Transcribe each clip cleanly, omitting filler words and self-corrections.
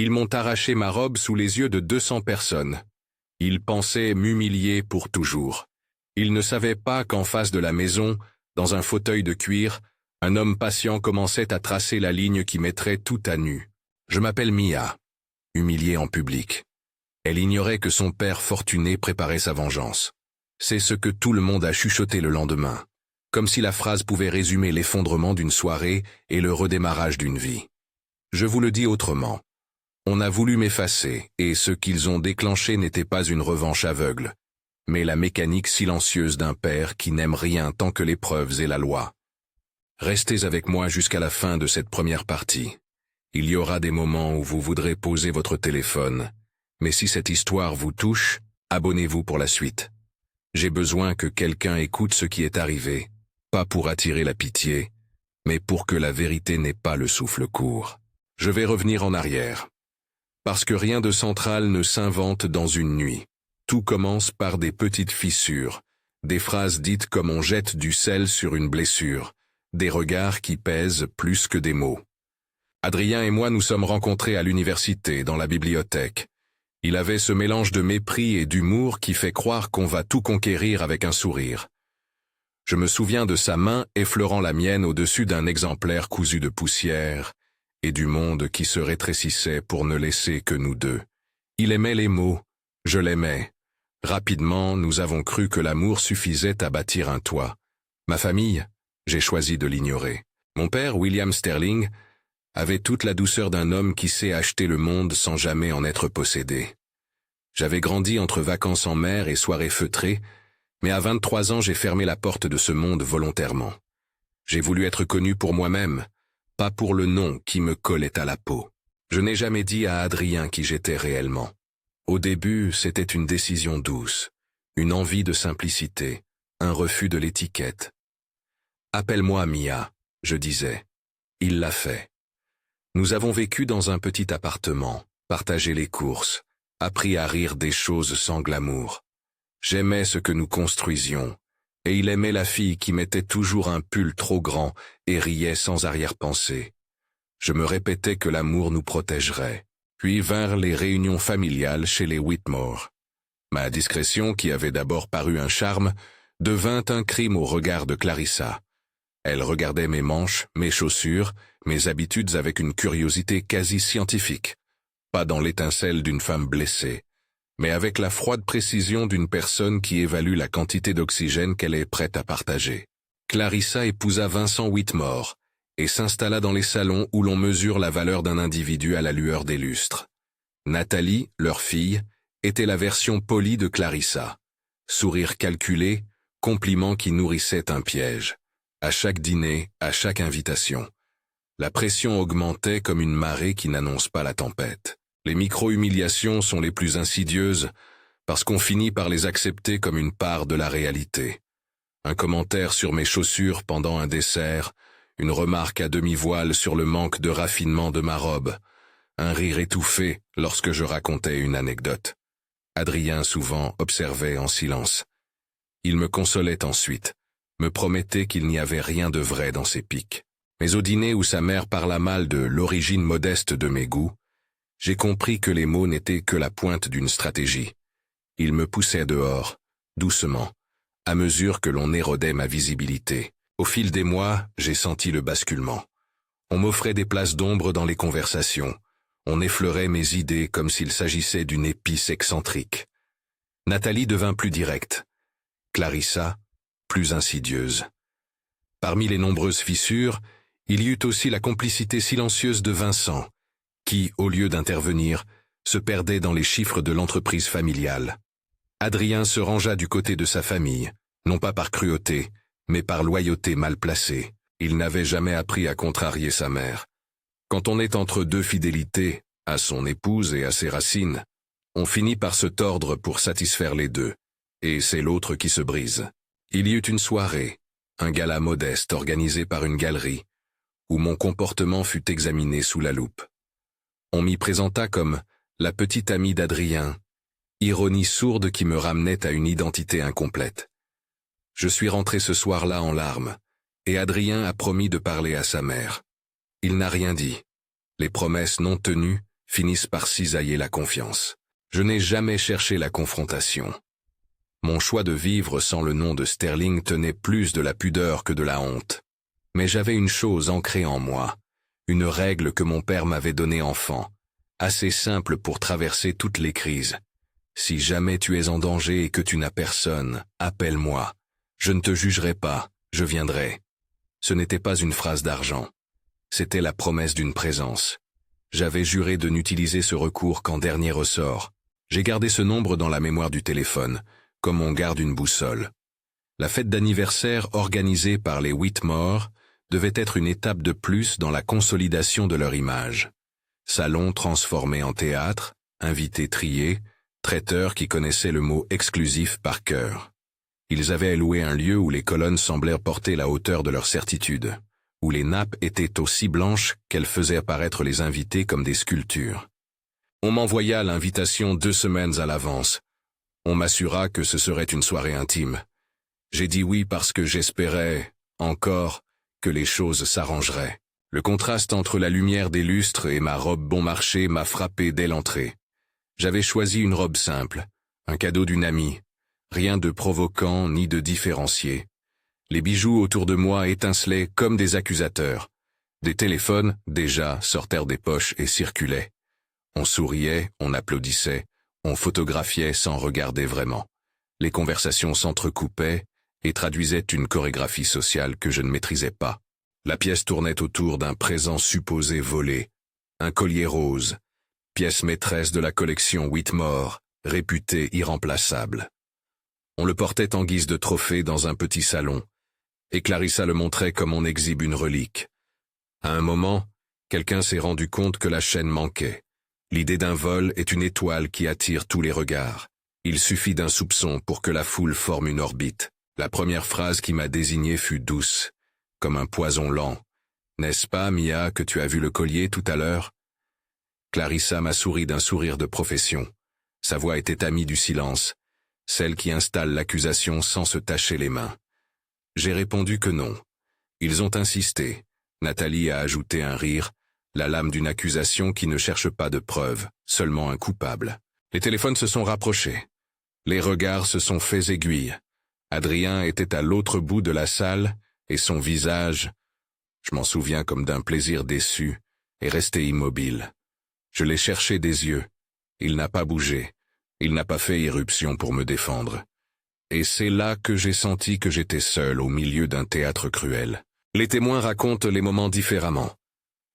Ils m'ont arraché ma robe sous les yeux de 200 personnes. Ils pensaient m'humilier pour toujours. Ils ne savaient pas qu'en face de la maison, dans un fauteuil de cuir, un homme patient commençait à tracer la ligne qui mettrait tout à nu. Je m'appelle Mia, humiliée en public. Elle ignorait que son père fortuné préparait sa vengeance. C'est ce que tout le monde a chuchoté le lendemain, comme si la phrase pouvait résumer l'effondrement d'une soirée et le redémarrage d'une vie. Je vous le dis autrement. On a voulu m'effacer, et ce qu'ils ont déclenché n'était pas une revanche aveugle, mais la mécanique silencieuse d'un père qui n'aime rien tant que les preuves et la loi. Restez avec moi jusqu'à la fin de cette première partie. Il y aura des moments où vous voudrez poser votre téléphone, mais si cette histoire vous touche, abonnez-vous pour la suite. J'ai besoin que quelqu'un écoute ce qui est arrivé, pas pour attirer la pitié, mais pour que la vérité n'ait pas le souffle court. Je vais revenir en arrière. Parce que rien de central ne s'invente dans une nuit. Tout commence par des petites fissures, des phrases dites comme on jette du sel sur une blessure, des regards qui pèsent plus que des mots. Adrien et moi nous sommes rencontrés à l'université, dans la bibliothèque. Il avait ce mélange de mépris et d'humour qui fait croire qu'on va tout conquérir avec un sourire. Je me souviens de sa main effleurant la mienne au-dessus d'un exemplaire cousu de poussière, et du monde qui se rétrécissait pour ne laisser que nous deux. Il aimait les mots, je l'aimais. Rapidement, nous avons cru que l'amour suffisait à bâtir un toit. Ma famille, j'ai choisi de l'ignorer. Mon père, William Sterling, avait toute la douceur d'un homme qui sait acheter le monde sans jamais en être possédé. J'avais grandi entre vacances en mer et soirées feutrées, mais à 23 ans j'ai fermé la porte de ce monde volontairement. J'ai voulu être connu pour moi-même, pas pour le nom qui me collait à la peau. Je n'ai jamais dit à Adrien qui j'étais réellement. Au début, c'était une décision douce, une envie de simplicité, un refus de l'étiquette. « Appelle-moi Mia », je disais. Il l'a fait. Nous avons vécu dans un petit appartement, partagé les courses, appris à rire des choses sans glamour. J'aimais ce que nous construisions, et il aimait la fille qui mettait toujours un pull trop grand et riait sans arrière-pensée. Je me répétais que l'amour nous protégerait. Puis vinrent les réunions familiales chez les Whitmore. Ma discrétion, qui avait d'abord paru un charme, devint un crime au regard de Clarissa. Elle regardait mes manches, mes chaussures, mes habitudes avec une curiosité quasi scientifique. Pas dans l'étincelle d'une femme blessée, mais avec la froide précision d'une personne qui évalue la quantité d'oxygène qu'elle est prête à partager. Clarissa épousa Vincent Whitmore et s'installa dans les salons où l'on mesure la valeur d'un individu à la lueur des lustres. Nathalie, leur fille, était la version polie de Clarissa. Sourire calculé, compliment qui nourrissait un piège. À chaque dîner, à chaque invitation. La pression augmentait comme une marée qui n'annonce pas la tempête. Les micro-humiliations sont les plus insidieuses parce qu'on finit par les accepter comme une part de la réalité. Un commentaire sur mes chaussures pendant un dessert, une remarque à demi-voile sur le manque de raffinement de ma robe, un rire étouffé lorsque je racontais une anecdote. Adrien souvent observait en silence. Il me consolait ensuite, me promettait qu'il n'y avait rien de vrai dans ses piques. Mais au dîner où sa mère parla mal de l'origine modeste de mes goûts, j'ai compris que les mots n'étaient que la pointe d'une stratégie. Il me poussait dehors, doucement, à mesure que l'on érodait ma visibilité. Au fil des mois, j'ai senti le basculement. On m'offrait des places d'ombre dans les conversations. On effleurait mes idées comme s'il s'agissait d'une épice excentrique. Nathalie devint plus directe. Clarissa, plus insidieuse. Parmi les nombreuses fissures, il y eut aussi la complicité silencieuse de Vincent, qui, au lieu d'intervenir, se perdait dans les chiffres de l'entreprise familiale. Adrien se rangea du côté de sa famille, non pas par cruauté, mais par loyauté mal placée. Il n'avait jamais appris à contrarier sa mère. Quand on est entre deux fidélités, à son épouse et à ses racines, on finit par se tordre pour satisfaire les deux, et c'est l'autre qui se brise. Il y eut une soirée, un gala modeste organisé par une galerie, où mon comportement fut examiné sous la loupe. On m'y présenta comme la petite amie d'Adrien, ironie sourde qui me ramenait à une identité incomplète. Je suis rentré ce soir-là en larmes, et Adrien a promis de parler à sa mère. Il n'a rien dit. Les promesses non tenues finissent par cisailler la confiance. Je n'ai jamais cherché la confrontation. Mon choix de vivre sans le nom de Sterling tenait plus de la pudeur que de la honte. Mais j'avais une chose ancrée en moi, une règle que mon père m'avait donnée enfant, assez simple pour traverser toutes les crises. Si jamais tu es en danger et que tu n'as personne, appelle-moi. Je ne te jugerai pas, je viendrai. Ce n'était pas une phrase d'argent. C'était la promesse d'une présence. J'avais juré de n'utiliser ce recours qu'en dernier ressort. J'ai gardé ce nombre dans la mémoire du téléphone, comme on garde une boussole. La fête d'anniversaire organisée par les Whitmore devait être une étape de plus dans la consolidation de leur image. Salon transformé en théâtre, invités triés, traiteurs qui connaissaient le mot exclusif par cœur. Ils avaient loué un lieu où les colonnes semblèrent porter la hauteur de leur certitude, où les nappes étaient aussi blanches qu'elles faisaient apparaître les invités comme des sculptures. On m'envoya l'invitation 2 semaines à l'avance. On m'assura que ce serait une soirée intime. J'ai dit oui parce que j'espérais, encore, que les choses s'arrangeraient. Le contraste entre la lumière des lustres et ma robe bon marché m'a frappé dès l'entrée. J'avais choisi une robe simple, un cadeau d'une amie, rien de provoquant ni de différencié. Les bijoux autour de moi étincelaient comme des accusateurs. Des téléphones, déjà, sortèrent des poches et circulaient. On souriait, on applaudissait, on photographiait sans regarder vraiment. Les conversations s'entrecoupaient et traduisaient une chorégraphie sociale que je ne maîtrisais pas. La pièce tournait autour d'un présent supposé volé, un collier rose, pièce maîtresse de la collection Whitmore, réputée irremplaçable. On le portait en guise de trophée dans un petit salon, et Clarissa le montrait comme on exhibe une relique. À un moment, quelqu'un s'est rendu compte que la chaîne manquait. L'idée d'un vol est une étoile qui attire tous les regards. Il suffit d'un soupçon pour que la foule forme une orbite. La première phrase qui m'a désigné fut douce, comme un poison lent. « N'est-ce pas, Mia, que tu as vu le collier tout à l'heure » Clarissa m'a souri d'un sourire de profession. Sa voix était amie du silence, celle qui installe l'accusation sans se tacher les mains. J'ai répondu que non. Ils ont insisté. Nathalie a ajouté un rire, la lame d'une accusation qui ne cherche pas de preuves, seulement un coupable. Les téléphones se sont rapprochés. Les regards se sont faits aiguilles. Adrien était à l'autre bout de la salle, et son visage, je m'en souviens comme d'un plaisir déçu, est resté immobile. Je l'ai cherché des yeux. Il n'a pas bougé. Il n'a pas fait irruption pour me défendre. Et c'est là que j'ai senti que j'étais seul au milieu d'un théâtre cruel. Les témoins racontent les moments différemment.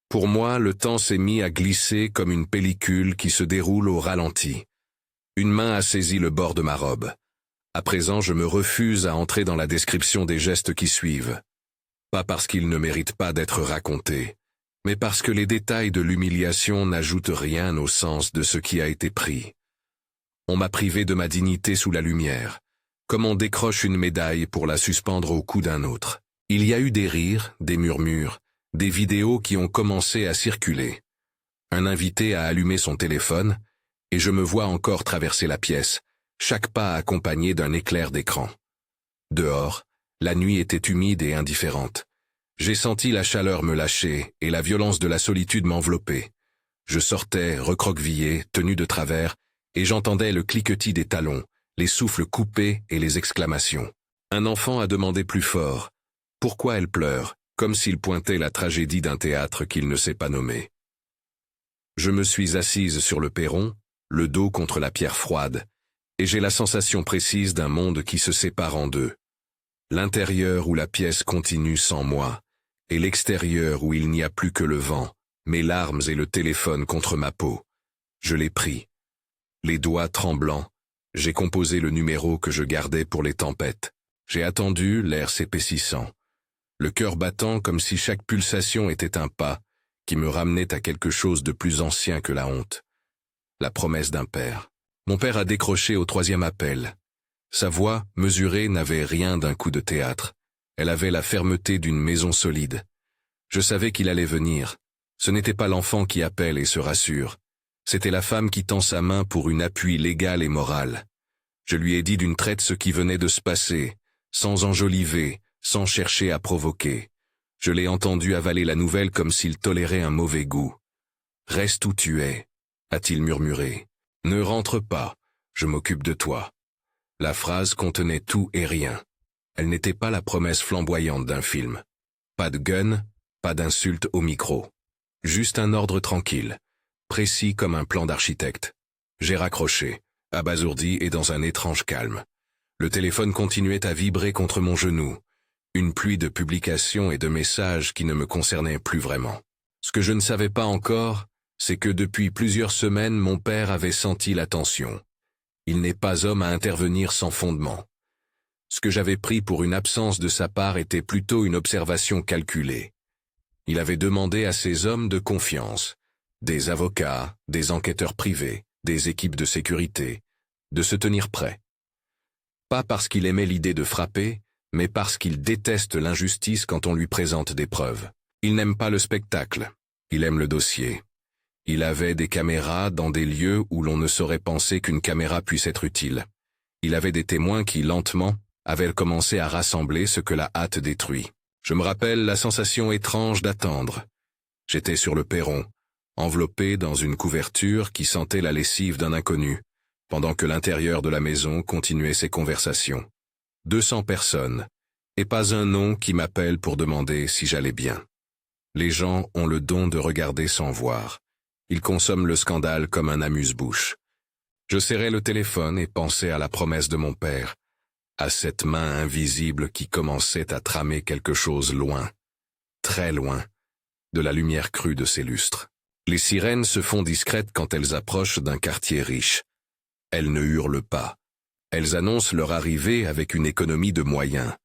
Pour moi, le temps s'est mis à glisser comme une pellicule qui se déroule au ralenti. Une main a saisi le bord de ma robe. À présent, je me refuse à entrer dans la description des gestes qui suivent. Pas parce qu'ils ne méritent pas d'être racontés, mais parce que les détails de l'humiliation n'ajoutent rien au sens de ce qui a été pris. On m'a privé de ma dignité sous la lumière, comme on décroche une médaille pour la suspendre au cou d'un autre. Il y a eu des rires, des murmures, des vidéos qui ont commencé à circuler. Un invité a allumé son téléphone, et je me vois encore traverser la pièce, chaque pas accompagné d'un éclair d'écran. Dehors, la nuit était humide et indifférente. J'ai senti la chaleur me lâcher et la violence de la solitude m'envelopper. Je sortais, recroquevillé, tenu de travers, et j'entendais le cliquetis des talons, les souffles coupés et les exclamations. Un enfant a demandé plus fort. Pourquoi elle pleure, comme s'il pointait la tragédie d'un théâtre qu'il ne sait pas nommer. Je me suis assise sur le perron, le dos contre la pierre froide, et j'ai la sensation précise d'un monde qui se sépare en deux. L'intérieur où la pièce continue sans moi, et l'extérieur où il n'y a plus que le vent, mes larmes et le téléphone contre ma peau. Je l'ai pris. Les doigts tremblants, j'ai composé le numéro que je gardais pour les tempêtes. J'ai attendu, l'air s'épaississant. Le cœur battant comme si chaque pulsation était un pas qui me ramenait à quelque chose de plus ancien que la honte. La promesse d'un père. Mon père a décroché au 3e appel. Sa voix, mesurée, n'avait rien d'un coup de théâtre. Elle avait la fermeté d'une maison solide. Je savais qu'il allait venir. Ce n'était pas l'enfant qui appelle et se rassure. C'était la femme qui tend sa main pour une appui légal et moral. Je lui ai dit d'une traite ce qui venait de se passer, sans enjoliver, sans chercher à provoquer. Je l'ai entendu avaler la nouvelle comme s'il tolérait un mauvais goût. « Reste où tu es. a-t-il murmuré. Ne rentre pas, je m'occupe de toi. La phrase contenait tout et rien. Elle n'était pas la promesse flamboyante d'un film. Pas de gun, pas d'insulte au micro. Juste un ordre tranquille, précis comme un plan d'architecte. J'ai raccroché, abasourdi et dans un étrange calme. Le téléphone continuait à vibrer contre mon genou. Une pluie de publications et de messages qui ne me concernaient plus vraiment. Ce que je ne savais pas encore, c'est que depuis plusieurs semaines mon père avait senti la tension. Il n'est pas homme à intervenir sans fondement. Ce que j'avais pris pour une absence de sa part était plutôt une observation calculée. Il avait demandé à ses hommes de confiance, des avocats, des enquêteurs privés, des équipes de sécurité, de se tenir prêts. Pas parce qu'il aimait l'idée de frapper, mais parce qu'il déteste l'injustice quand on lui présente des preuves. Il n'aime pas le spectacle, il aime le dossier. Il avait des caméras dans des lieux où l'on ne saurait penser qu'une caméra puisse être utile. Il avait des témoins qui, lentement, avaient commencé à rassembler ce que la hâte détruit. Je me rappelle la sensation étrange d'attendre. J'étais sur le perron, enveloppé dans une couverture qui sentait la lessive d'un inconnu, pendant que l'intérieur de la maison continuait ses conversations. 200 personnes, et pas un nom qui m'appelle pour demander si j'allais bien. Les gens ont le don de regarder sans voir. Ils consomment le scandale comme un amuse-bouche. Je serrais le téléphone et pensais à la promesse de mon père, à cette main invisible qui commençait à tramer quelque chose loin, très loin, de la lumière crue de ses lustres. Les sirènes se font discrètes quand elles approchent d'un quartier riche. Elles ne hurlent pas. Elles annoncent leur arrivée avec une économie de moyens.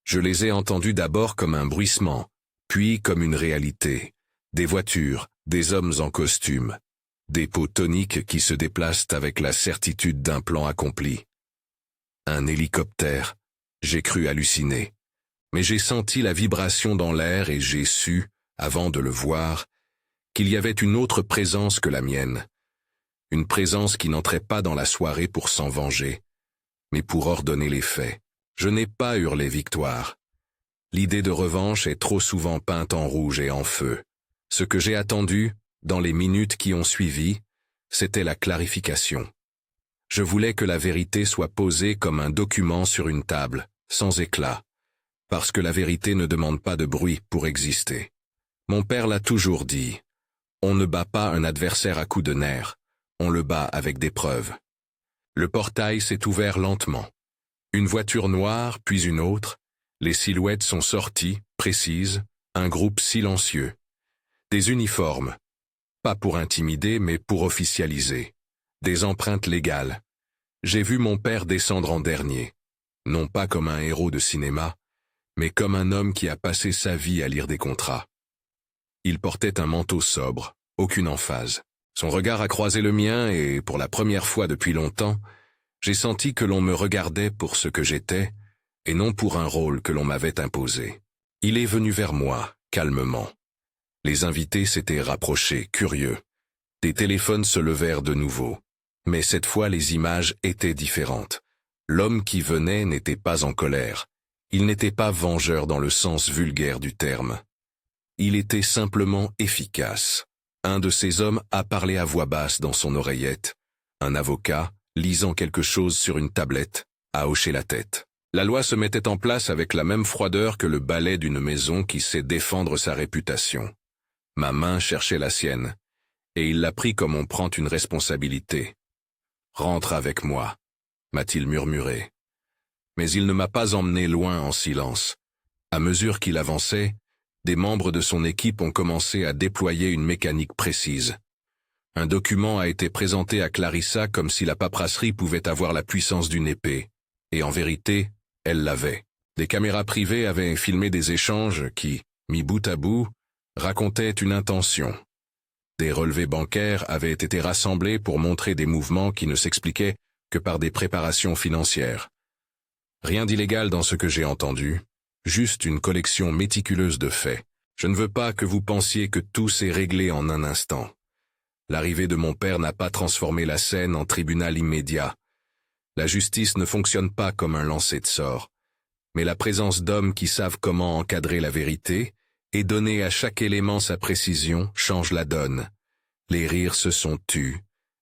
Je les ai entendues d'abord comme un bruissement, puis comme une réalité. Des voitures, des hommes en costume, des peaux toniques qui se déplacent avec la certitude d'un plan accompli. Un hélicoptère, j'ai cru halluciner. Mais j'ai senti la vibration dans l'air et j'ai su, avant de le voir, qu'il y avait une autre présence que la mienne. Une présence qui n'entrait pas dans la soirée pour s'en venger, mais pour ordonner les faits. Je n'ai pas hurlé victoire. L'idée de revanche est trop souvent peinte en rouge et en feu. Ce que j'ai attendu, dans les minutes qui ont suivi, c'était la clarification. Je voulais que la vérité soit posée comme un document sur une table, sans éclat, parce que la vérité ne demande pas de bruit pour exister. Mon père l'a toujours dit, on ne bat pas un adversaire à coups de nerfs, on le bat avec des preuves. Le portail s'est ouvert lentement. Une voiture noire, puis une autre, les silhouettes sont sorties, précises, un groupe silencieux. Des uniformes, pas pour intimider mais pour officialiser. Des empreintes légales. J'ai vu mon père descendre en dernier, non pas comme un héros de cinéma, mais comme un homme qui a passé sa vie à lire des contrats. Il portait un manteau sobre, aucune emphase. Son regard a croisé le mien et, pour la première fois depuis longtemps, j'ai senti que l'on me regardait pour ce que j'étais, et non pour un rôle que l'on m'avait imposé. Il est venu vers moi, calmement. Les invités s'étaient rapprochés, curieux. Des téléphones se levèrent de nouveau. Mais cette fois les images étaient différentes. L'homme qui venait n'était pas en colère. Il n'était pas vengeur dans le sens vulgaire du terme. Il était simplement efficace. Un de ces hommes a parlé à voix basse dans son oreillette. Un avocat, lisant quelque chose sur une tablette, a hoché la tête. La loi se mettait en place avec la même froideur que le balai d'une maison qui sait défendre sa réputation. Ma main cherchait la sienne, et il l'a pris comme on prend une responsabilité. « Rentre avec moi », m'a-t-il murmuré. Mais il ne m'a pas emmené loin en silence. À mesure qu'il avançait, des membres de son équipe ont commencé à déployer une mécanique précise. Un document a été présenté à Clarissa comme si la paperasserie pouvait avoir la puissance d'une épée. Et en vérité, elle l'avait. Des caméras privées avaient filmé des échanges qui, mis bout à bout, racontaient une intention. Des relevés bancaires avaient été rassemblés pour montrer des mouvements qui ne s'expliquaient que par des préparations financières. Rien d'illégal dans ce que j'ai entendu, juste une collection méticuleuse de faits. Je ne veux pas que vous pensiez que tout s'est réglé en un instant. L'arrivée de mon père n'a pas transformé la scène en tribunal immédiat. La justice ne fonctionne pas comme un lancer de sorts, mais la présence d'hommes qui savent comment encadrer la vérité et donner à chaque élément sa précision change la donne. Les rires se sont tus,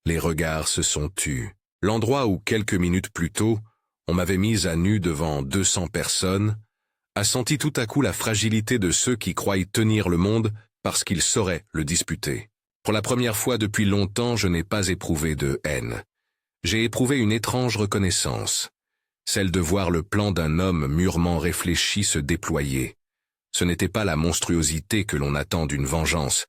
Les regards se sont tus. L'endroit où, quelques minutes plus tôt, on m'avait mise à nu devant 200 personnes, a senti tout à coup la fragilité de ceux qui croient tenir le monde parce qu'ils sauraient le disputer. Pour la première fois depuis longtemps, je n'ai pas éprouvé de haine. J'ai éprouvé une étrange reconnaissance, celle de voir le plan d'un homme mûrement réfléchi se déployer. Ce n'était pas la monstruosité que l'on attend d'une vengeance,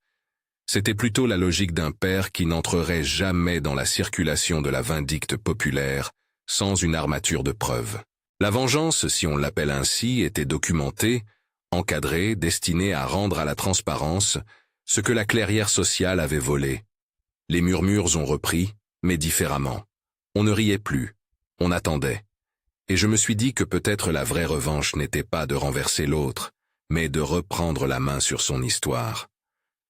c'était plutôt la logique d'un père qui n'entrerait jamais dans la circulation de la vindicte populaire sans une armature de preuves. La vengeance, si on l'appelle ainsi, était documentée, encadrée, destinée à rendre à la transparence ce que la clairière sociale avait volé. Les murmures ont repris, mais différemment. On ne riait plus, on attendait. Et je me suis dit que peut-être la vraie revanche n'était pas de renverser l'autre, mais de reprendre la main sur son histoire.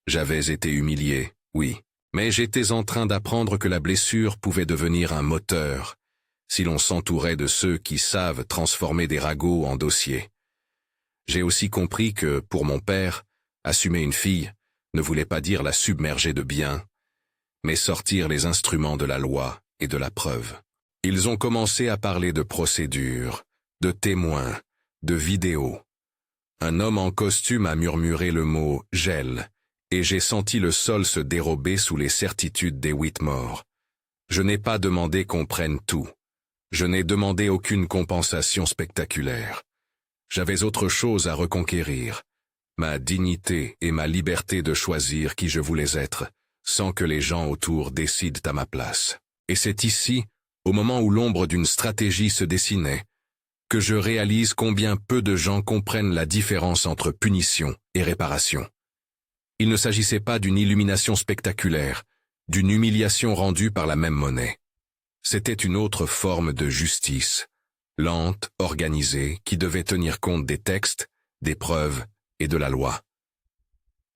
J'avais été humilié, oui, mais j'étais en train d'apprendre que la blessure pouvait devenir un moteur, si l'on s'entourait de ceux qui savent transformer des ragots en dossiers. J'ai aussi compris que, pour mon père, assumer une fille ne voulait pas dire la submerger de biens, mais sortir les instruments de la loi et de la preuve. Ils ont commencé à parler de procédures, de témoins, de vidéos. Un homme en costume a murmuré le mot « gel », et j'ai senti le sol se dérober sous les certitudes des Whitmore. Je n'ai pas demandé qu'on prenne tout. Je n'ai demandé aucune compensation spectaculaire. J'avais autre chose à reconquérir, ma dignité et ma liberté de choisir qui je voulais être, sans que les gens autour décident à ma place. Et c'est ici, au moment où l'ombre d'une stratégie se dessinait, que je réalise combien peu de gens comprennent la différence entre punition et réparation. Il ne s'agissait pas d'une illumination spectaculaire, d'une humiliation rendue par la même monnaie. C'était une autre forme de justice, lente, organisée, qui devait tenir compte des textes, des preuves et de la loi.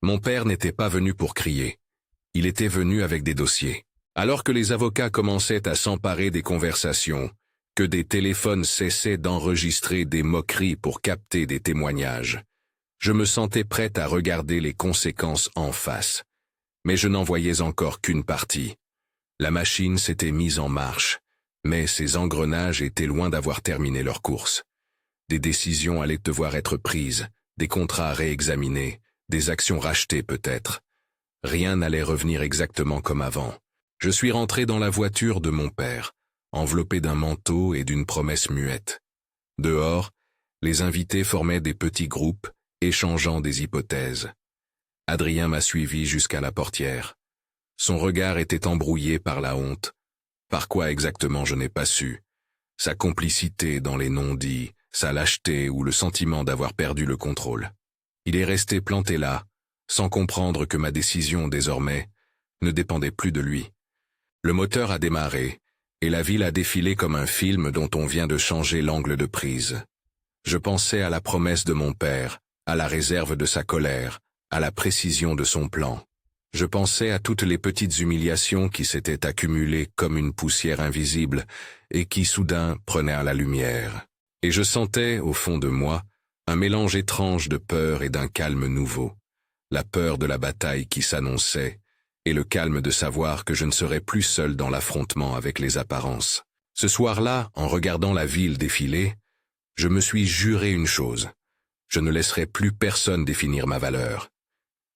Mon père n'était pas venu pour crier. Il était venu avec des dossiers. Alors que les avocats commençaient à s'emparer des conversations, que des téléphones cessaient d'enregistrer des moqueries pour capter des témoignages, je me sentais prête à regarder les conséquences en face. Mais je n'en voyais encore qu'une partie. La machine s'était mise en marche, mais ses engrenages étaient loin d'avoir terminé leur course. Des décisions allaient devoir être prises, des contrats réexaminés, des actions rachetées peut-être. Rien n'allait revenir exactement comme avant. Je suis rentré dans la voiture de mon père, enveloppé d'un manteau et d'une promesse muette. Dehors, les invités formaient des petits groupes, échangeant des hypothèses. Adrien m'a suivi jusqu'à la portière. Son regard était embrouillé par la honte. Par quoi exactement je n'ai pas su. Sa complicité dans les non-dits, sa lâcheté ou le sentiment d'avoir perdu le contrôle. Il est resté planté là, sans comprendre que ma décision désormais ne dépendait plus de lui. Le moteur a démarré, et la ville a défilé comme un film dont on vient de changer l'angle de prise. Je pensais à la promesse de mon père, à la réserve de sa colère, à la précision de son plan. Je pensais à toutes les petites humiliations qui s'étaient accumulées comme une poussière invisible et qui soudain prenaient à la lumière. Et je sentais, au fond de moi, un mélange étrange de peur et d'un calme nouveau. La peur de la bataille qui s'annonçait et le calme de savoir que je ne serais plus seul dans l'affrontement avec les apparences. Ce soir-là, en regardant la ville défiler, je me suis juré une chose. Je ne laisserai plus personne définir ma valeur.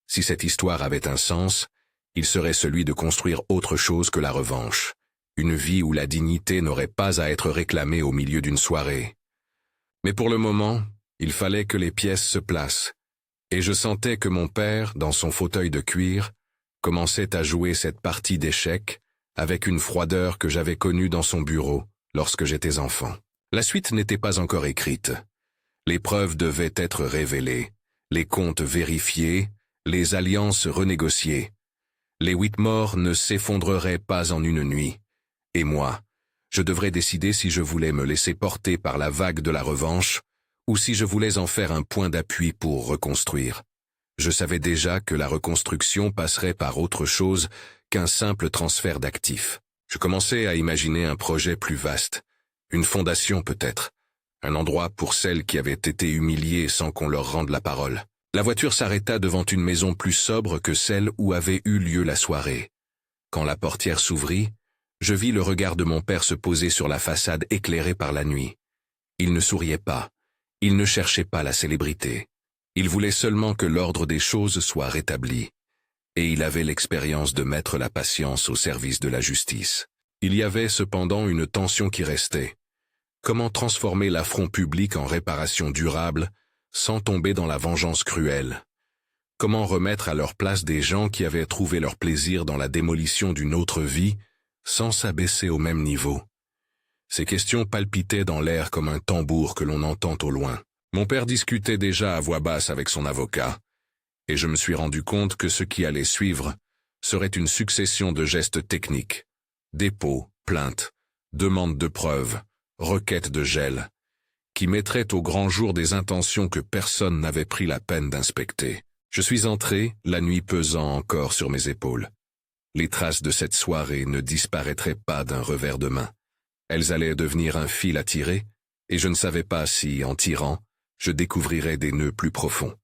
Si cette histoire avait un sens, il serait celui de construire autre chose que la revanche, une vie où la dignité n'aurait pas à être réclamée au milieu d'une soirée. Mais pour le moment, il fallait que les pièces se placent, et je sentais que mon père, dans son fauteuil de cuir, commençait à jouer cette partie d'échecs avec une froideur que j'avais connue dans son bureau lorsque j'étais enfant. La suite n'était pas encore écrite. Les preuves devaient être révélées, les comptes vérifiés, les alliances renégociées. Les Whitmore ne s'effondreraient pas en une nuit. Et moi, je devrais décider si je voulais me laisser porter par la vague de la revanche ou si je voulais en faire un point d'appui pour reconstruire. Je savais déjà que la reconstruction passerait par autre chose qu'un simple transfert d'actifs. Je commençais à imaginer un projet plus vaste, une fondation peut-être, un endroit pour celles qui avaient été humiliées sans qu'on leur rende la parole. La voiture s'arrêta devant une maison plus sobre que celle où avait eu lieu la soirée. Quand la portière s'ouvrit, je vis le regard de mon père se poser sur la façade éclairée par la nuit. Il ne souriait pas, il ne cherchait pas la célébrité. Il voulait seulement que l'ordre des choses soit rétabli. Et il avait l'expérience de mettre la patience au service de la justice. Il y avait cependant une tension qui restait. Comment transformer l'affront public en réparation durable, sans tomber dans la vengeance cruelle? Comment remettre à leur place des gens qui avaient trouvé leur plaisir dans la démolition d'une autre vie, sans s'abaisser au même niveau? Ces questions palpitaient dans l'air comme un tambour que l'on entend au loin. Mon père discutait déjà à voix basse avec son avocat, et je me suis rendu compte que ce qui allait suivre serait une succession de gestes techniques, dépôts, plaintes, demandes de preuves, requêtes de gel, qui mettraient au grand jour des intentions que personne n'avait pris la peine d'inspecter. Je suis entré, la nuit pesant encore sur mes épaules. Les traces de cette soirée ne disparaîtraient pas d'un revers de main. Elles allaient devenir un fil à tirer, et je ne savais pas si, en tirant, je découvrirais des nœuds plus profonds.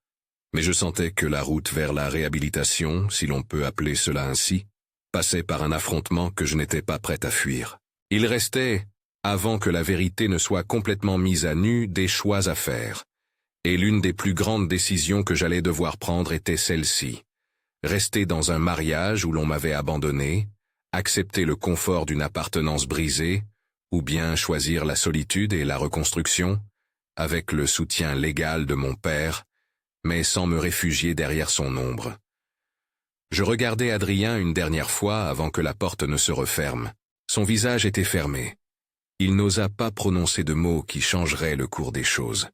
Mais je sentais que la route vers la réhabilitation, si l'on peut appeler cela ainsi, passait par un affrontement que je n'étais pas prêt à fuir. Il restait, avant que la vérité ne soit complètement mise à nu, des choix à faire. Et l'une des plus grandes décisions que j'allais devoir prendre était celle-ci. Rester dans un mariage où l'on m'avait abandonné, accepter le confort d'une appartenance brisée, ou bien choisir la solitude et la reconstruction, avec le soutien légal de mon père, mais sans me réfugier derrière son ombre. Je regardai Adrien une dernière fois avant que la porte ne se referme. Son visage était fermé. Il n'osa pas prononcer de mots qui changeraient le cours des choses.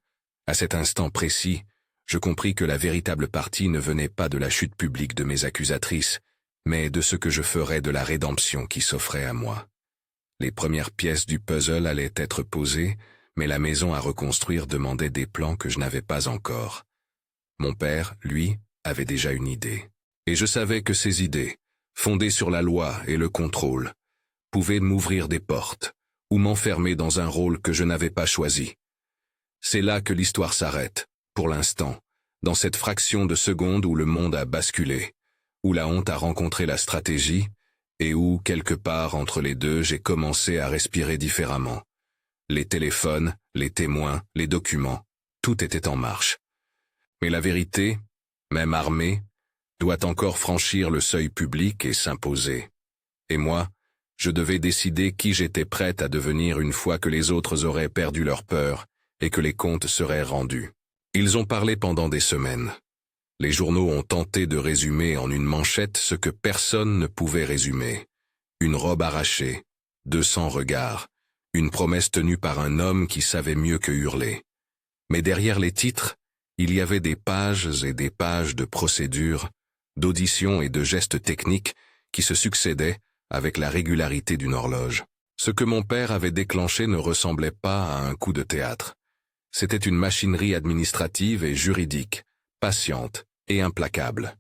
À cet instant précis, je compris que la véritable partie ne venait pas de la chute publique de mes accusatrices, mais de ce que je ferais de la rédemption qui s'offrait à moi. Les premières pièces du puzzle allaient être posées, mais la maison à reconstruire demandait des plans que je n'avais pas encore. Mon père, lui, avait déjà une idée. Et je savais que ces idées, fondées sur la loi et le contrôle, pouvaient m'ouvrir des portes, ou m'enfermer dans un rôle que je n'avais pas choisi. C'est là que l'histoire s'arrête, pour l'instant, dans cette fraction de seconde où le monde a basculé, où la honte a rencontré la stratégie, et où, quelque part entre les deux, j'ai commencé à respirer différemment. Les téléphones, les témoins, les documents, tout était en marche. Mais la vérité, même armée, doit encore franchir le seuil public et s'imposer. Et moi, je devais décider qui j'étais prête à devenir une fois que les autres auraient perdu leur peur et que les comptes seraient rendus. Ils ont parlé pendant des semaines. Les journaux ont tenté de résumer en une manchette ce que personne ne pouvait résumer. Une robe arrachée, 200 regards, une promesse tenue par un homme qui savait mieux que hurler. Mais derrière les titres, il y avait des pages et des pages de procédures, d'auditions et de gestes techniques qui se succédaient avec la régularité d'une horloge. Ce que mon père avait déclenché ne ressemblait pas à un coup de théâtre. C'était une machinerie administrative et juridique, patiente et implacable.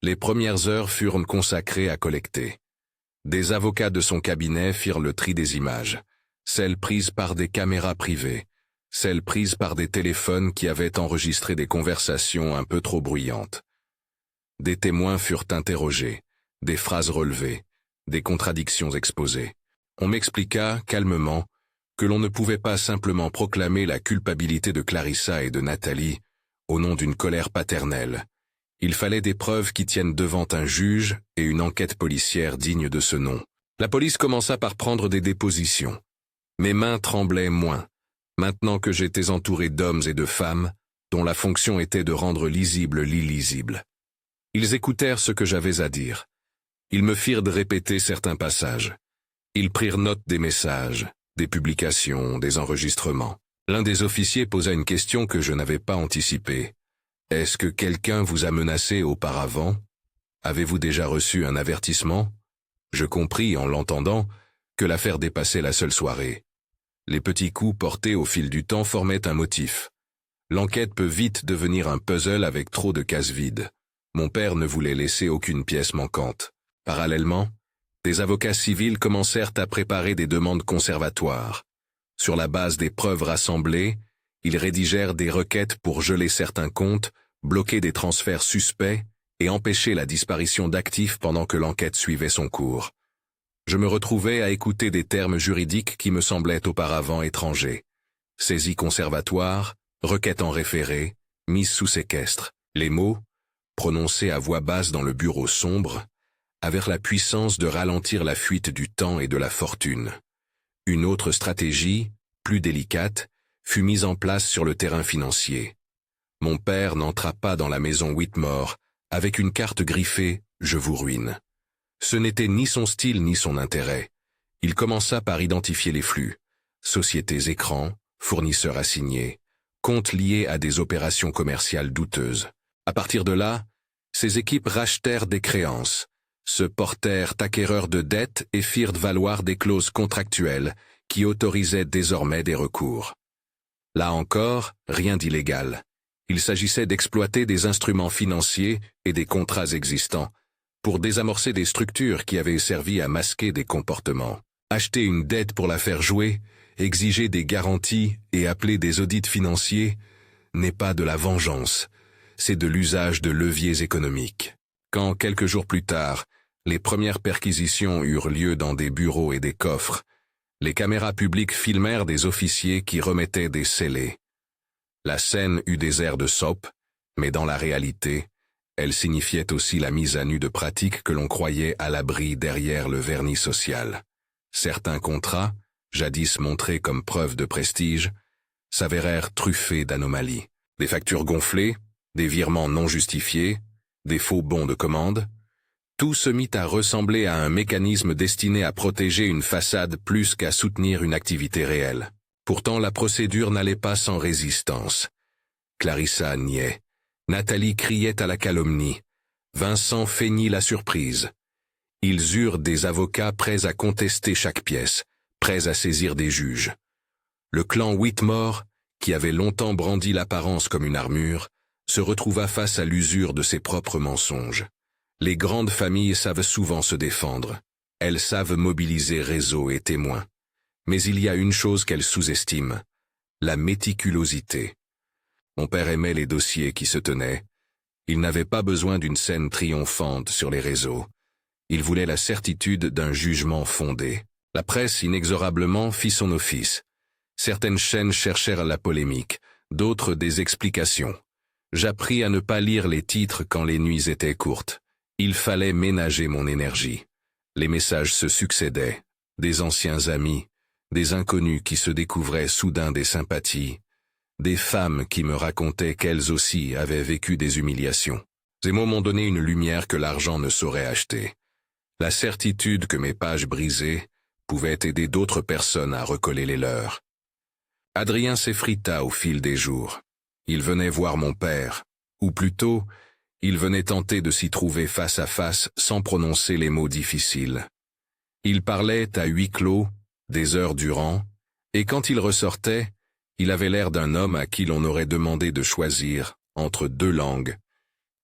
Les premières heures furent consacrées à collecter. Des avocats de son cabinet firent le tri des images, celles prises par des caméras privées, celles prises par des téléphones qui avaient enregistré des conversations un peu trop bruyantes. Des témoins furent interrogés, des phrases relevées, des contradictions exposées. On m'expliqua, calmement, que l'on ne pouvait pas simplement proclamer la culpabilité de Clarissa et de Nathalie au nom d'une colère paternelle. Il fallait des preuves qui tiennent devant un juge et une enquête policière digne de ce nom. La police commença par prendre des dépositions. Mes mains tremblaient moins, maintenant que j'étais entouré d'hommes et de femmes dont la fonction était de rendre lisible l'illisible. Ils écoutèrent ce que j'avais à dire. Ils me firent répéter certains passages. Ils prirent note des messages, des publications, des enregistrements. L'un des officiers posa une question que je n'avais pas anticipée. « Est-ce que quelqu'un vous a menacé auparavant? Avez-vous déjà reçu un avertissement ?» Je compris, en l'entendant, que l'affaire dépassait la seule soirée. Les petits coups portés au fil du temps formaient un motif. L'enquête peut vite devenir un puzzle avec trop de cases vides. Mon père ne voulait laisser aucune pièce manquante. Parallèlement, des avocats civils commencèrent à préparer des demandes conservatoires. Sur la base des preuves rassemblées, ils rédigèrent des requêtes pour geler certains comptes, bloquer des transferts suspects et empêcher la disparition d'actifs pendant que l'enquête suivait son cours. Je me retrouvais à écouter des termes juridiques qui me semblaient auparavant étrangers. Saisie conservatoire, requête en référé, mise sous séquestre. Les mots, prononcés à voix basse dans le bureau sombre, avaient la puissance de ralentir la fuite du temps et de la fortune. Une autre stratégie, plus délicate, fut mise en place sur le terrain financier. Mon père n'entra pas dans la maison Whitmore avec une carte griffée « Je vous ruine ». Ce n'était ni son style ni son intérêt. Il commença par identifier les flux, sociétés écrans, fournisseurs assignés, comptes liés à des opérations commerciales douteuses. À partir de là, ses équipes rachetèrent des créances, se portèrent acquéreurs de dettes et firent valoir des clauses contractuelles qui autorisaient désormais des recours. Là encore, rien d'illégal. Il s'agissait d'exploiter des instruments financiers et des contrats existants pour désamorcer des structures qui avaient servi à masquer des comportements. Acheter une dette pour la faire jouer, exiger des garanties et appeler des audits financiers n'est pas de la vengeance, c'est de l'usage de leviers économiques. Quand, quelques jours plus tard, les premières perquisitions eurent lieu dans des bureaux et des coffres, les caméras publiques filmèrent des officiers qui remettaient des scellés. La scène eut des airs de soap, mais dans la réalité, elle signifiait aussi la mise à nu de pratiques que l'on croyait à l'abri derrière le vernis social. Certains contrats, jadis montrés comme preuve de prestige, s'avérèrent truffés d'anomalies. Des factures gonflées, des virements non justifiés, des faux bons de commande, tout se mit à ressembler à un mécanisme destiné à protéger une façade plus qu'à soutenir une activité réelle. Pourtant, la procédure n'allait pas sans résistance. Clarissa niait. Nathalie criait à la calomnie. Vincent feignit la surprise. Ils eurent des avocats prêts à contester chaque pièce, prêts à saisir des juges. Le clan Whitmore, qui avait longtemps brandi l'apparence comme une armure, se retrouva face à l'usure de ses propres mensonges. Les grandes familles savent souvent se défendre. Elles savent mobiliser réseaux et témoins. Mais il y a une chose qu'elles sous-estiment, la méticulosité. Mon père aimait les dossiers qui se tenaient. Il n'avait pas besoin d'une scène triomphante sur les réseaux. Il voulait la certitude d'un jugement fondé. La presse inexorablement fit son office. Certaines chaînes cherchèrent la polémique, d'autres des explications. J'appris à ne pas lire les titres quand les nuits étaient courtes. Il fallait ménager mon énergie. Les messages se succédaient, des anciens amis, des inconnus qui se découvraient soudain des sympathies, des femmes qui me racontaient qu'elles aussi avaient vécu des humiliations. Ces mots m'ont donné une lumière que l'argent ne saurait acheter. La certitude que mes pages brisées pouvaient aider d'autres personnes à recoller les leurs. Adrien s'effrita au fil des jours. Il venait voir mon père, ou plutôt, il venait tenter de s'y trouver face à face sans prononcer les mots difficiles. Il parlait à huis clos, des heures durant, et quand il ressortait, il avait l'air d'un homme à qui l'on aurait demandé de choisir entre deux langues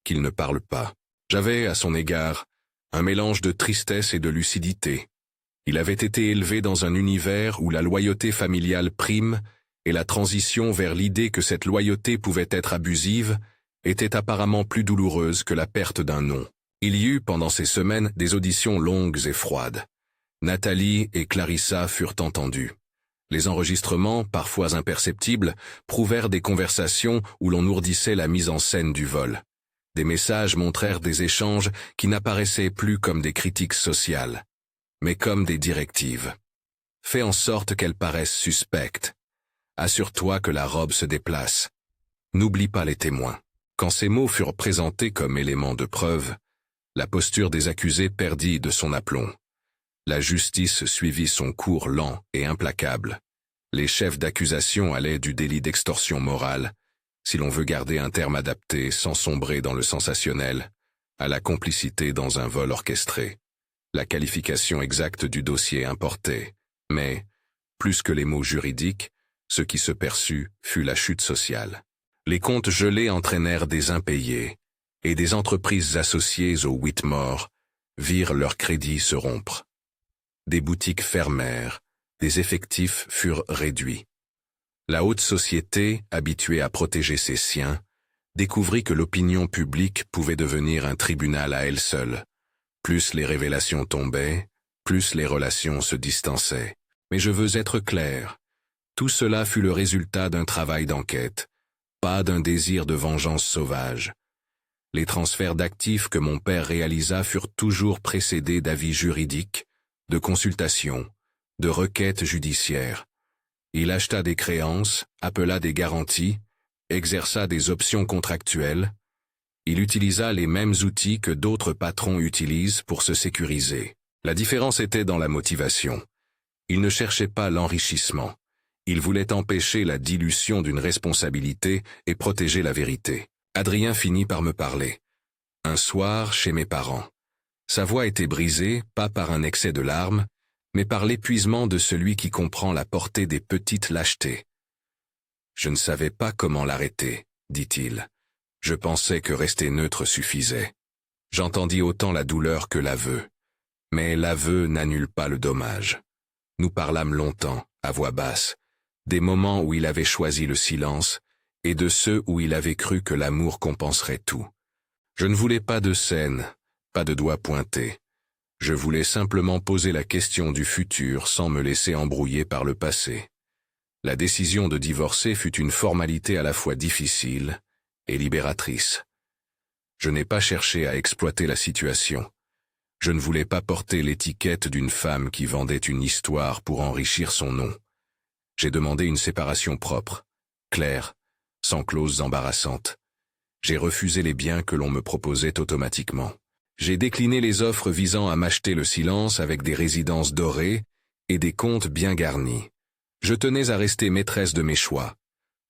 qu'il ne parle pas. J'avais, à son égard, un mélange de tristesse et de lucidité. Il avait été élevé dans un univers où la loyauté familiale prime et la transition vers l'idée que cette loyauté pouvait être abusive était apparemment plus douloureuse que la perte d'un nom. Il y eut pendant ces semaines des auditions longues et froides. Nathalie et Clarissa furent entendues. Les enregistrements, parfois imperceptibles, prouvèrent des conversations où l'on ourdissait la mise en scène du vol. Des messages montrèrent des échanges qui n'apparaissaient plus comme des critiques sociales, mais comme des directives. Fais en sorte qu'elles paraissent suspectes. Assure-toi que la robe se déplace. N'oublie pas les témoins. Quand ces mots furent présentés comme éléments de preuve, la posture des accusés perdit de son aplomb. La justice suivit son cours lent et implacable. Les chefs d'accusation allaient du délit d'extorsion morale, si l'on veut garder un terme adapté sans sombrer dans le sensationnel, à la complicité dans un vol orchestré. La qualification exacte du dossier importait, mais, plus que les mots juridiques, ce qui se perçut fut la chute sociale. Les comptes gelés entraînèrent des impayés, et des entreprises associées au Whitmore virent leur crédit se rompre. Des boutiques fermèrent, des effectifs furent réduits. La haute société, habituée à protéger ses siens, découvrit que l'opinion publique pouvait devenir un tribunal à elle seule. Plus les révélations tombaient, plus les relations se distançaient. Mais je veux être clair. Tout cela fut le résultat d'un travail d'enquête, pas d'un désir de vengeance sauvage. Les transferts d'actifs que mon père réalisa furent toujours précédés d'avis juridiques, de consultations, de requêtes judiciaires. Il acheta des créances, appela des garanties, exerça des options contractuelles. Il utilisa les mêmes outils que d'autres patrons utilisent pour se sécuriser. La différence était dans la motivation. Il ne cherchait pas l'enrichissement. Il voulait empêcher la dilution d'une responsabilité et protéger la vérité. Adrien finit par me parler. Un soir, chez mes parents. Sa voix était brisée, pas par un excès de larmes, mais par l'épuisement de celui qui comprend la portée des petites lâchetés. Je ne savais pas comment l'arrêter, dit-il. Je pensais que rester neutre suffisait. J'entendis autant la douleur que l'aveu. Mais l'aveu n'annule pas le dommage. Nous parlâmes longtemps, à voix basse, des moments où il avait choisi le silence, et de ceux où il avait cru que l'amour compenserait tout. Je ne voulais pas de scène, pas de doigts pointés. Je voulais simplement poser la question du futur sans me laisser embrouiller par le passé. La décision de divorcer fut une formalité à la fois difficile et libératrice. Je n'ai pas cherché à exploiter la situation. Je ne voulais pas porter l'étiquette d'une femme qui vendait une histoire pour enrichir son nom. J'ai demandé une séparation propre, claire, sans clauses embarrassantes. J'ai refusé les biens que l'on me proposait automatiquement. J'ai décliné les offres visant à m'acheter le silence avec des résidences dorées et des comptes bien garnis. Je tenais à rester maîtresse de mes choix.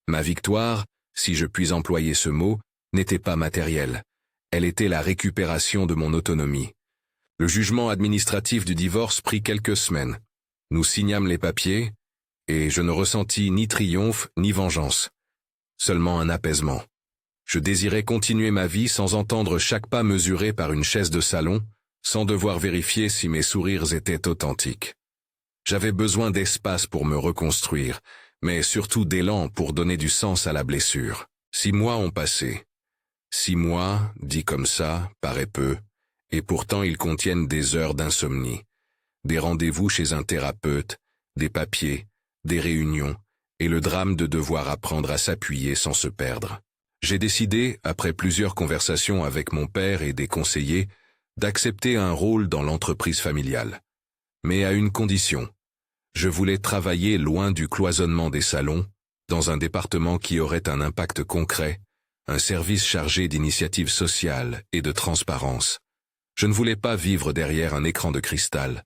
Ma victoire, si je puis employer ce mot, n'était pas matérielle. Elle était la récupération de mon autonomie. Le jugement administratif du divorce prit quelques semaines. Nous signâmes les papiers, et je ne ressentis ni triomphe ni vengeance. Seulement un apaisement. Je désirais continuer ma vie sans entendre chaque pas mesuré par une chaise de salon, sans devoir vérifier si mes sourires étaient authentiques. J'avais besoin d'espace pour me reconstruire, mais surtout d'élan pour donner du sens à la blessure. 6 mois ont passé. 6 mois, dit comme ça, paraît peu, et pourtant ils contiennent des heures d'insomnie, des rendez-vous chez un thérapeute, des papiers, des réunions, et le drame de devoir apprendre à s'appuyer sans se perdre. J'ai décidé, après plusieurs conversations avec mon père et des conseillers, d'accepter un rôle dans l'entreprise familiale. Mais à une condition. Je voulais travailler loin du cloisonnement des salons, dans un département qui aurait un impact concret, un service chargé d'initiatives sociales et de transparence. Je ne voulais pas vivre derrière un écran de cristal.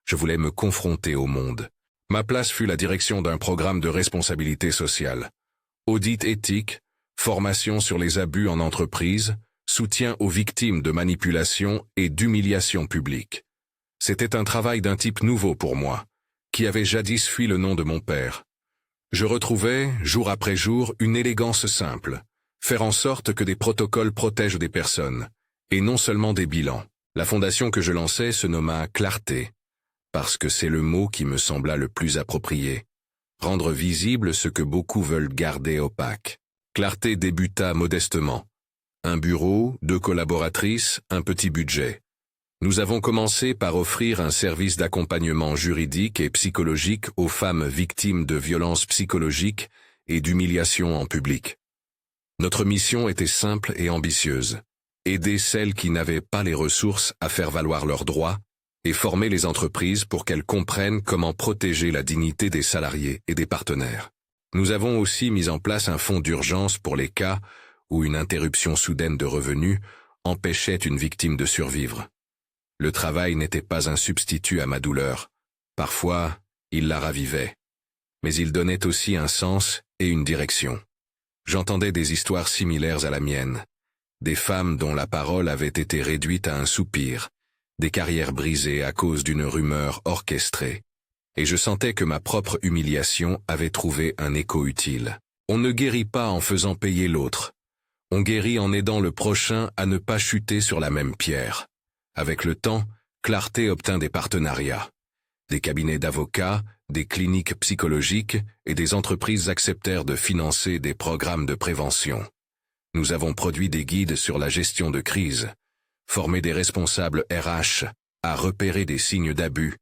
Je voulais me confronter au monde. Ma place fut la direction d'un programme de responsabilité sociale. Audit éthique, formation sur les abus en entreprise, soutien aux victimes de manipulation et d'humiliation publique. C'était un travail d'un type nouveau pour moi, qui avait jadis fui le nom de mon père. Je retrouvais, jour après jour, une élégance simple, faire en sorte que des protocoles protègent des personnes, et non seulement des bilans. La fondation que je lançais se nomma Clarté, parce que c'est le mot qui me sembla le plus approprié. Rendre visible ce que beaucoup veulent garder opaque. Clarté débuta modestement. Un bureau, 2 collaboratrices, un petit budget. Nous avons commencé par offrir un service d'accompagnement juridique et psychologique aux femmes victimes de violences psychologiques et d'humiliation en public. Notre mission était simple et ambitieuse. Aider celles qui n'avaient pas les ressources à faire valoir leurs droits et former les entreprises pour qu'elles comprennent comment protéger la dignité des salariés et des partenaires. Nous avons aussi mis en place un fonds d'urgence pour les cas où une interruption soudaine de revenus empêchait une victime de survivre. Le travail n'était pas un substitut à ma douleur. Parfois, il la ravivait. Mais il donnait aussi un sens et une direction. J'entendais des histoires similaires à la mienne. Des femmes dont la parole avait été réduite à un soupir, des carrières brisées à cause d'une rumeur orchestrée. Et je sentais que ma propre humiliation avait trouvé un écho utile. On ne guérit pas en faisant payer l'autre. On guérit en aidant le prochain à ne pas chuter sur la même pierre. Avec le temps, Clarté obtint des partenariats. Des cabinets d'avocats, des cliniques psychologiques et des entreprises acceptèrent de financer des programmes de prévention. Nous avons produit des guides sur la gestion de crise, formé des responsables RH à repérer des signes d'abus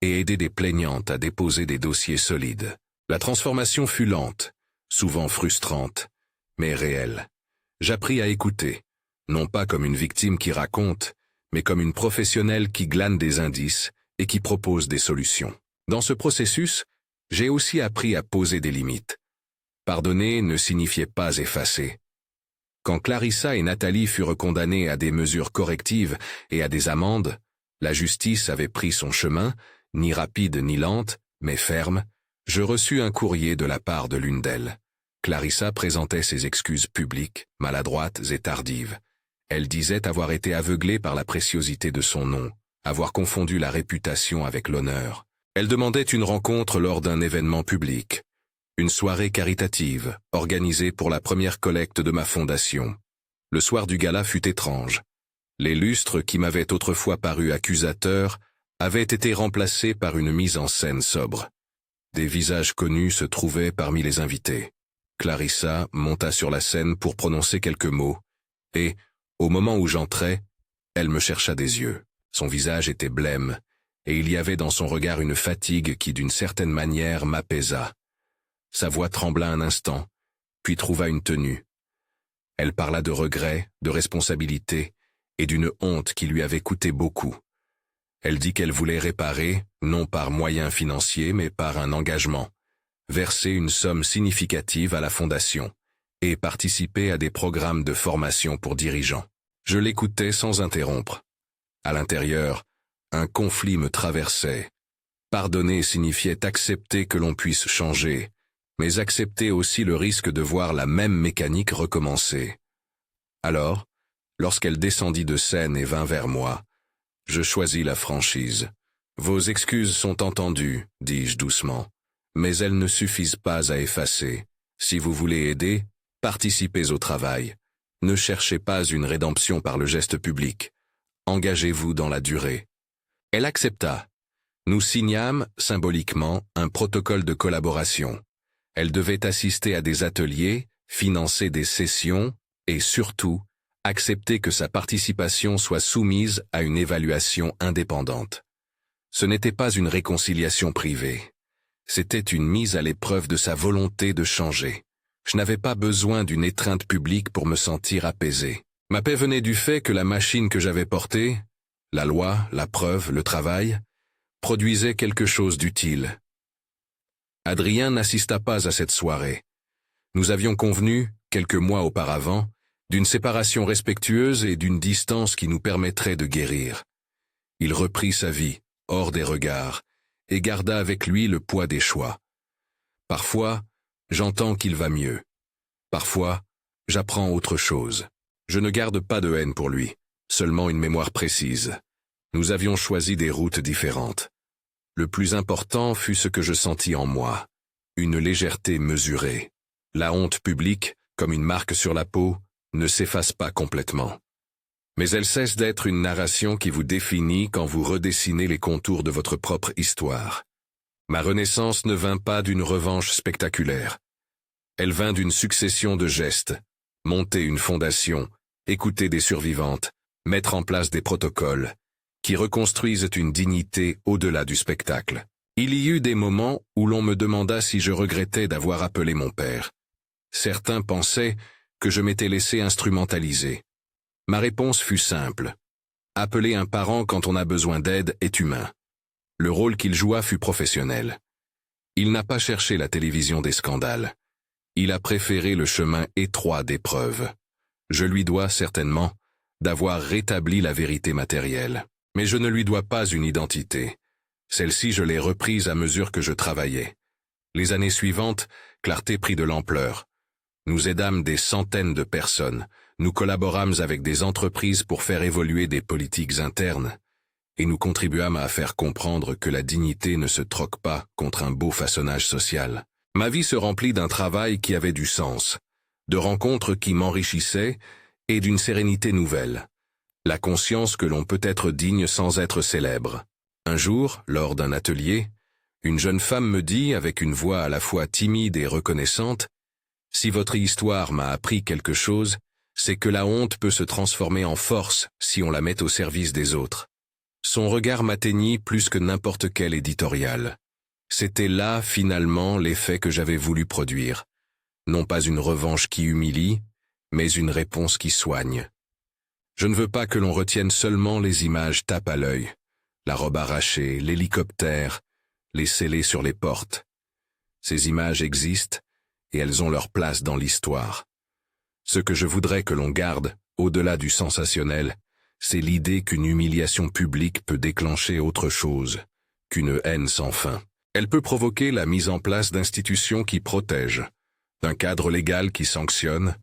et aider des plaignantes à déposer des dossiers solides. La transformation fut lente, souvent frustrante, mais réelle. J'appris à écouter, non pas comme une victime qui raconte, mais comme une professionnelle qui glane des indices et qui propose des solutions. Dans ce processus, j'ai aussi appris à poser des limites. Pardonner ne signifiait pas effacer. Quand Clarissa et Nathalie furent condamnées à des mesures correctives et à des amendes, la justice avait pris son chemin, ni rapide ni lente, mais ferme. Je reçus un courrier de la part de l'une d'elles. Clarissa présentait ses excuses publiques, maladroites et tardives. Elle disait avoir été aveuglée par la préciosité de son nom, avoir confondu la réputation avec l'honneur. Elle demandait une rencontre lors d'un événement public, une soirée caritative, organisée pour la première collecte de ma fondation. Le soir du gala fut étrange. Les lustres qui m'avaient autrefois paru accusateurs avaient été remplacés par une mise en scène sobre. Des visages connus se trouvaient parmi les invités. Clarissa monta sur la scène pour prononcer quelques mots, et, au moment où j'entrais, elle me chercha des yeux. Son visage était blême, et il y avait dans son regard une fatigue qui d'une certaine manière m'apaisa. Sa voix trembla un instant, puis trouva une tenue. Elle parla de regrets, de responsabilité, et d'une honte qui lui avait coûté beaucoup. Elle dit qu'elle voulait réparer, non par moyens financiers, mais par un engagement, verser une somme significative à la fondation, et participer à des programmes de formation pour dirigeants. Je l'écoutais sans interrompre. À l'intérieur, un conflit me traversait. Pardonner signifiait accepter que l'on puisse changer, mais accepter aussi le risque de voir la même mécanique recommencer. Alors, lorsqu'elle descendit de scène et vint vers moi, je choisis la franchise. « Vos excuses sont entendues, dis-je doucement, mais elles ne suffisent pas à effacer. Si vous voulez aider, participez au travail. Ne cherchez pas une rédemption par le geste public. Engagez-vous dans la durée. » Elle accepta. Nous signâmes, symboliquement, un protocole de collaboration. Elle devait assister à des ateliers, financer des sessions et, surtout, accepter que sa participation soit soumise à une évaluation indépendante. Ce n'était pas une réconciliation privée. C'était une mise à l'épreuve de sa volonté de changer. Je n'avais pas besoin d'une étreinte publique pour me sentir apaisé. Ma paix venait du fait que la machine que j'avais portée, la loi, la preuve, le travail, produisait quelque chose d'utile. Adrien n'assista pas à cette soirée. Nous avions convenu, quelques mois auparavant, d'une séparation respectueuse et d'une distance qui nous permettrait de guérir. Il reprit sa vie, hors des regards, et garda avec lui le poids des choix. Parfois, j'entends qu'il va mieux. Parfois, j'apprends autre chose. Je ne garde pas de haine pour lui, seulement une mémoire précise. Nous avions choisi des routes différentes. Le plus important fut ce que je sentis en moi, une légèreté mesurée. La honte publique, comme une marque sur la peau, ne s'efface pas complètement. Mais elle cesse d'être une narration qui vous définit quand vous redessinez les contours de votre propre histoire. Ma renaissance ne vint pas d'une revanche spectaculaire. Elle vint d'une succession de gestes, monter une fondation, écouter des survivantes, mettre en place des protocoles, qui reconstruisent une dignité au-delà du spectacle. Il y eut des moments où l'on me demanda si je regrettais d'avoir appelé mon père. Certains pensaient que je m'étais laissé instrumentaliser. Ma réponse fut simple. Appeler un parent quand on a besoin d'aide est humain. Le rôle qu'il joua fut professionnel. Il n'a pas cherché la télévision des scandales. Il a préféré le chemin étroit des preuves. Je lui dois certainement d'avoir rétabli la vérité matérielle. Mais je ne lui dois pas une identité. Celle-ci, je l'ai reprise à mesure que je travaillais. Les années suivantes, Clarté prit de l'ampleur. Nous aidâmes des centaines de personnes, nous collaborâmes avec des entreprises pour faire évoluer des politiques internes, et nous contribuâmes à faire comprendre que la dignité ne se troque pas contre un beau façonnage social. Ma vie se remplit d'un travail qui avait du sens, de rencontres qui m'enrichissaient et d'une sérénité nouvelle. La conscience que l'on peut être digne sans être célèbre. Un jour, lors d'un atelier, une jeune femme me dit, avec une voix à la fois timide et reconnaissante, « Si votre histoire m'a appris quelque chose, c'est que la honte peut se transformer en force si on la met au service des autres. Son regard m'atteignit plus que n'importe quel éditorial. C'était là, finalement, l'effet que j'avais voulu produire. Non pas une revanche qui humilie, mais une réponse qui soigne. Je ne veux pas que l'on retienne seulement les images tape à l'œil, la robe arrachée, l'hélicoptère, les scellés sur les portes. Ces images existent et elles ont leur place dans l'histoire. Ce que je voudrais que l'on garde, au-delà du sensationnel, c'est l'idée qu'une humiliation publique peut déclencher autre chose qu'une haine sans fin. Elle peut provoquer la mise en place d'institutions qui protègent, d'un cadre légal qui sanctionne,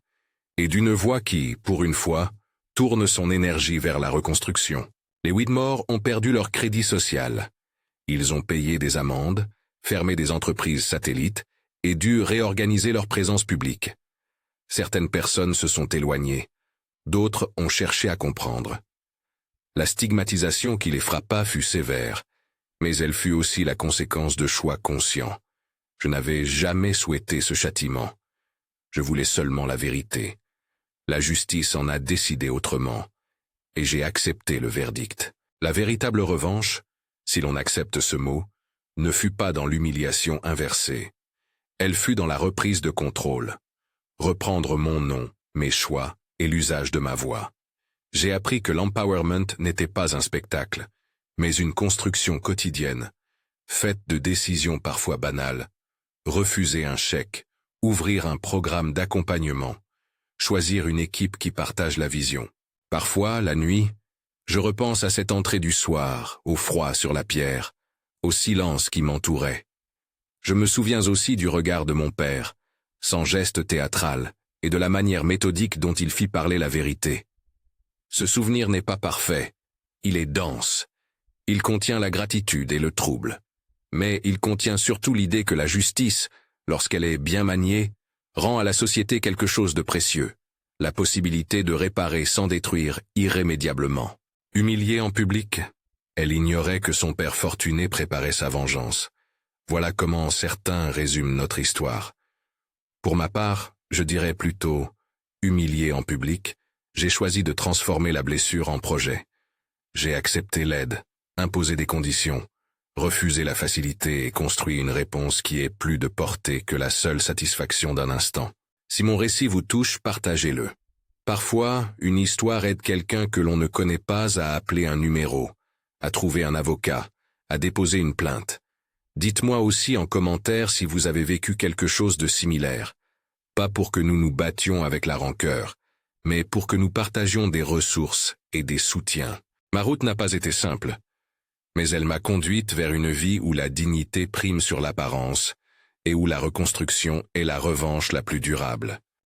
et d'une voix qui, pour une fois, tourne son énergie vers la reconstruction. Les Whitmore ont perdu leur crédit social. Ils ont payé des amendes, fermé des entreprises satellites et dû réorganiser leur présence publique. Certaines personnes se sont éloignées, d'autres ont cherché à comprendre. La stigmatisation qui les frappa fut sévère, mais elle fut aussi la conséquence de choix conscients. Je n'avais jamais souhaité ce châtiment. Je voulais seulement la vérité. La justice en a décidé autrement, et j'ai accepté le verdict. La véritable revanche, si l'on accepte ce mot, ne fut pas dans l'humiliation inversée. Elle fut dans la reprise de contrôle. Reprendre mon nom, mes choix et l'usage de ma voix. J'ai appris que l'empowerment n'était pas un spectacle, mais une construction quotidienne, faite de décisions parfois banales. Refuser un chèque, ouvrir un programme d'accompagnement, choisir une équipe qui partage la vision. Parfois, la nuit, je repense à cette entrée du soir, au froid sur la pierre, au silence qui m'entourait. Je me souviens aussi du regard de mon père, sans geste théâtral, et de la manière méthodique dont il fit parler la vérité. Ce souvenir n'est pas parfait, il est dense. Il contient la gratitude et le trouble. Mais il contient surtout l'idée que la justice, lorsqu'elle est bien maniée, rend à la société quelque chose de précieux, la possibilité de réparer sans détruire irrémédiablement. Humiliée en public, elle ignorait que son père fortuné préparait sa vengeance. Voilà comment certains résument notre histoire. Pour ma part, je dirais plutôt, humiliée en public, j'ai choisi de transformer la blessure en projet. J'ai accepté l'aide, imposé des conditions, refusé la facilité et construit une réponse qui est plus de portée que la seule satisfaction d'un instant. Si mon récit vous touche, partagez-le. Parfois, une histoire aide quelqu'un que l'on ne connaît pas à appeler un numéro, à trouver un avocat, à déposer une plainte. Dites-moi aussi en commentaire si vous avez vécu quelque chose de similaire. Pas pour que nous nous battions avec la rancœur, mais pour que nous partagions des ressources et des soutiens. Ma route n'a pas été simple, mais elle m'a conduite vers une vie où la dignité prime sur l'apparence et où la reconstruction est la revanche la plus durable.